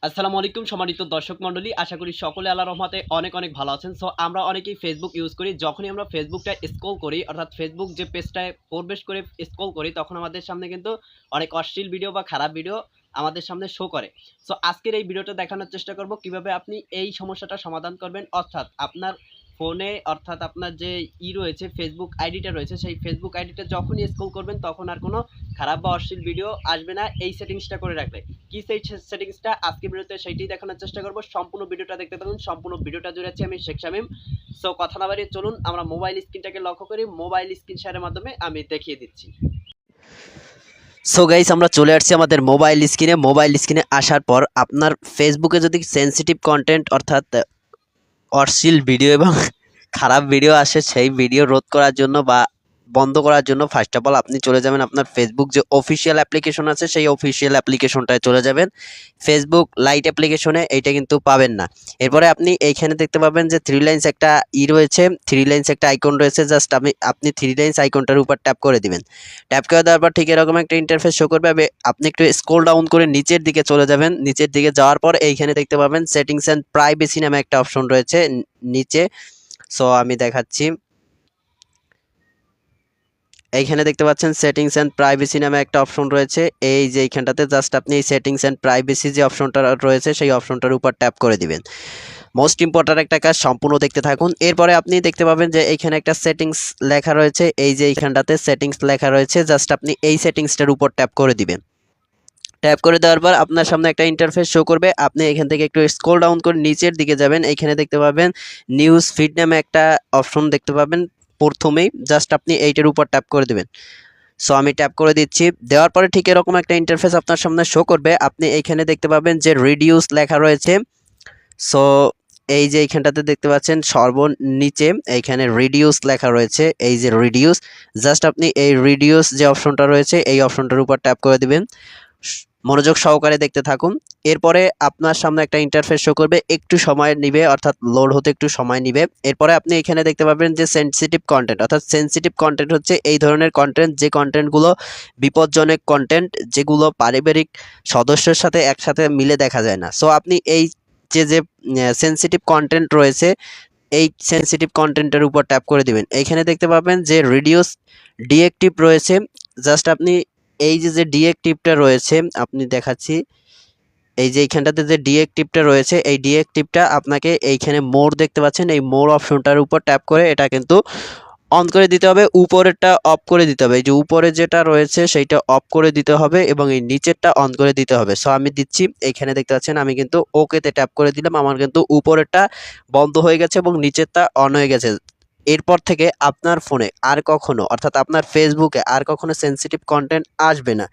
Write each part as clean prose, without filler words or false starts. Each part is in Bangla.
আসসালামু আলাইকুম সম্মানিত দর্শক মণ্ডলী, আশা করি সকলে আল্লাহর রহমতে অনেক অনেক ভালো আছেন। সো আমরা অনেকেই ফেসবুক ইউজ করি। যখনই আমরা ফেসবুকটা স্ক্রল করি, অর্থাৎ ফেসবুক যে পেজটায় প্রবেশ করে স্ক্রল করি, তখন আমাদের সামনে কিন্তু অনেক অশ্লীল ভিডিও বা খারাপ ভিডিও আমাদের সামনে শো করে। সো আজকের এই ভিডিওটা দেখানোর চেষ্টা করব কিভাবে আপনি এই সমস্যাটা সমাধান করবেন। অর্থাৎ আপনার ফোনে, অর্থাৎ আপনার যে রয়েছে, ফেসবুক আইডিটা রয়েছে, সেই ফেসবুক আইডিটা যখনই স্ক্রল করবেন তখন আর কোনো খারাপ বা অশ্লীল ভিডিও আসবে না, এই সেটিংসটা করে রাখলে। কি সেই সেটিংসটা আজকের ভিডিওতে সেইটাই দেখানোর চেষ্টা করব। সম্পূর্ণ ভিডিওটা দেখতে থাকুন। সম্পূর্ণ ভিডিওটা জুড়ে আছি আমি শেখ শামীম। সো কথা না বাড়িয়ে চলুন আমরা মোবাইল স্ক্রিনটাকে লক্ষ্য করি। মোবাইল স্ক্রিন শেয়ারের মাধ্যমে আমি দেখিয়ে দিচ্ছি। সো গাইস, আমরা চলে আসছি আমাদের মোবাইল স্ক্রিনে আসার পর আপনার ফেসবুকে যদি সেনসিটিভ কন্টেন্ট অর্থাৎ অশ্লীল ভিডিও এবং খারাপ ভিডিও আসে, সেই ভিডিও রোধ করার জন্য বা বন্ধ করার জন্য ফার্স্ট অফ অল আপনি চলে যাবেন আপনার ফেসবুক যে অফিসিয়াল অ্যাপ্লিকেশন আছে, সেই অফিসিয়াল অ্যাপ্লিকেশনটায় চলে যাবেন। ফেসবুক লাইট অ্যাপ্লিকেশনে এইটা কিন্তু পাবেন না। এরপরে আপনি এইখানে দেখতে পাবেন যে থ্রি লাইন্স একটা রয়েছে, থ্রি লাইন্স একটা আইকন রয়েছে। জাস্ট আপনি থ্রি লাইন্স আইকনটার উপর ট্যাপ করে দিবেন। ট্যাপ করে দেওয়ার পর ঠিক এরকম একটা ইন্টারফেস শো করবে। আপনি একটু স্ক্রল ডাউন করে নিচের দিকে চলে যাবেন। নিচের দিকে যাওয়ার পর এইখানে দেখতে পাবেন সেটিংস অ্যান্ড প্রাইভেসি নামে একটা অপশন রয়েছে নিচে। সো আমি দেখাচ্ছি, এইখানে দেখতে পাচ্ছেন সেটিংস অ্যান্ড প্রাইভেসি নামে একটা অপশন রয়েছে। এই যে এইখানটাতে জাস্ট আপনি এই সেটিংস অ্যান্ড প্রাইভেসি যে অপশনটা রয়েছে সেই অপশনটার উপর ট্যাপ করে দিবেন। মোস্ট ইম্পর্ট্যান্ট একটা কাজ, সম্পূর্ণ দেখতে থাকুন। এরপরে আপনি দেখতে পাবেন যে এইখানে একটা সেটিংস লেখা রয়েছে। এই যে এইখানটাতে সেটিংস লেখা রয়েছে, জাস্ট আপনি এই সেটিংসটার উপর ট্যাপ করে দিবেন। ট্যাপ করে দেওয়ার পর আপনার সামনে একটা ইন্টারফেস শো করবে। আপনি এখান থেকে একটু স্ক্রল ডাউন করে নিচের দিকে যাবেন। এইখানে দেখতে পাবেন নিউজ ফিড নামে একটা অপশন দেখতে পাবেন প্রথমেই। জাস্ট আপনি এইটার উপর ট্যাপ করে দেবেন। সো আমি ট্যাপ করে দিচ্ছি। দেওয়ার পরে ঠিক এরকম একটা ইন্টারফেস আপনার সামনে শো করবে। আপনি এইখানে দেখতে পাবেন যে রিডিউস লেখা রয়েছে। সো এই যে এইখানটাতে দেখতে পাচ্ছেন সর্বনিচে এইখানে রিডিউস লেখা রয়েছে। এই যে রিডিউস, জাস্ট আপনি এই রিডিউস যে অপশনটা রয়েছে এই অপশনটার উপর ট্যাপ করে দিবেন। মনোযোগ সহকারে দেখতে থাকুন। এরপরে আপনার সামনে একটা ইন্টারফেস শো করবে, একটু সময় নিবে, অর্থাৎ লোড হতে একটু সময় নিবে। এরপরে আপনি এখানে দেখতে পাবেন যে সেনসিটিভ কন্টেন্ট, অর্থাৎ সেনসিটিভ কন্টেন্ট হচ্ছে এই ধরনের কন্টেন্ট যে কন্টেন্টগুলো বিপজ্জনক কন্টেন্ট, যেগুলো পারিবারিক সদস্যের সাথে একসাথে মিলে দেখা যায় না। সো আপনি এই যে সেনসিটিভ কন্টেন্ট রয়েছে এই সেনসিটিভ কন্টেন্টের উপর ট্যাপ করে দিবেন। এইখানে দেখতে পাবেন যে রিডিউস ডিএক্টিভ রয়েছে। জাস্ট আপনি এই যে ডিএক্টিভটা রয়েছে আপনি দেখাচ্ছি, এই যে এইখানটাতে যে ডিএক্টিভটা রয়েছে এই ডিএক্টিভটা আপনাকে এইখানে মোর দেখতে পাচ্ছেন, এই মোর অপশনটার উপর ট্যাপ করে এটা কিন্তু অন করে দিতে হবে। উপরেরটা অফ করে দিতে হবে। এই যে উপরে যেটা রয়েছে সেইটা অফ করে দিতে হবে এবং এই নিচেরটা অন করে দিতে হবে। সো আমি দিচ্ছি, এইখানে দেখতে পাচ্ছেন আমি কিন্তু ওকেতে ট্যাপ করে দিলাম। আমার কিন্তু উপরেরটা বন্ধ হয়ে গেছে এবং নিচেরটা অন হয়ে গেছে। এরপর থেকে আপনার ফোনে আর কখনো, অর্থাৎ আপনার ফেসবুকে আর কখনো সেনসিটিভ কন্টেন্ট আসবে না।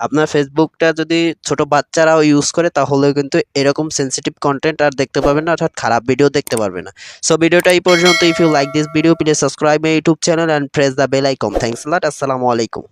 আপনার ফেসবুকটা যদি ছোট বাচ্চারাও ইউজ করে তাহলেও কিন্তু এরকম সেনসিটিভ কন্টেন্ট আর দেখতে পাবেন না, অর্থাৎ খারাপ ভিডিও দেখতে পারবে না। সো ভিডিওটা এই পর্যন্ত। If you like this video please subscribe my YouTube channel and press the bell icon. Thanks a lot. আসসালামু আলাইকুম।